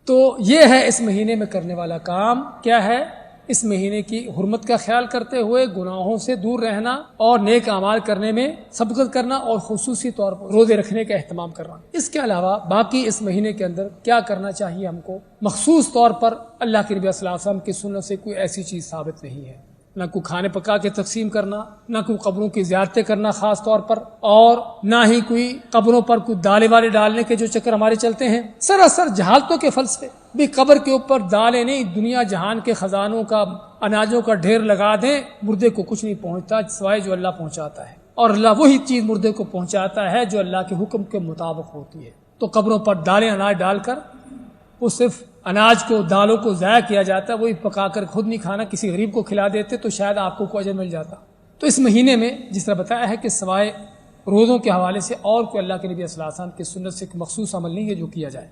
تو یہ ہے اس مہینے میں کرنے والا کام. کیا ہے؟ اس مہینے کی حرمت کا خیال کرتے ہوئے گناہوں سے دور رہنا اور نیک اعمال کرنے میں سبقت کرنا اور خصوصی طور پر روزے رکھنے کا اہتمام کرنا. اس کے علاوہ باقی اس مہینے کے اندر کیا کرنا چاہیے ہم کو؟ مخصوص طور پر اللہ کے نبی صلی اللہ علیہ وسلم کی سنت سے کوئی ایسی چیز ثابت نہیں ہے. نہ کوئی کھانے پکا کے تقسیم کرنا، نہ کوئی قبروں کی زیارتیں کرنا خاص طور پر، اور نہ ہی کوئی قبروں پر کوئی دالے والے ڈالنے کے جو چکر ہمارے چلتے ہیں سراسر جہالتوں کے پھل سے. بھی قبر کے اوپر دالے نہیں، دنیا جہان کے خزانوں کا اناجوں کا ڈھیر لگا دیں، مردے کو کچھ نہیں پہنچتا سوائے جو اللہ پہنچاتا ہے، اور اللہ وہی چیز مردے کو پہنچاتا ہے جو اللہ کے حکم کے مطابق ہوتی ہے. تو قبروں پر دالیں اناج ڈال کر وہ صرف اناج کو دالوں کو ضائع کیا جاتا ہے، وہی پکا کر خود نہیں کھانا، کسی غریب کو کھلا دیتے تو شاید آپ کو اجر مل جاتا. تو اس مہینے میں جس طرح بتایا ہے کہ سوائے روزوں کے حوالے سے اور کوئی اللہ کے نبی صلی اللہ علیہ وسلم کی سنت سے مخصوص عمل نہیں ہے جو کیا جائے.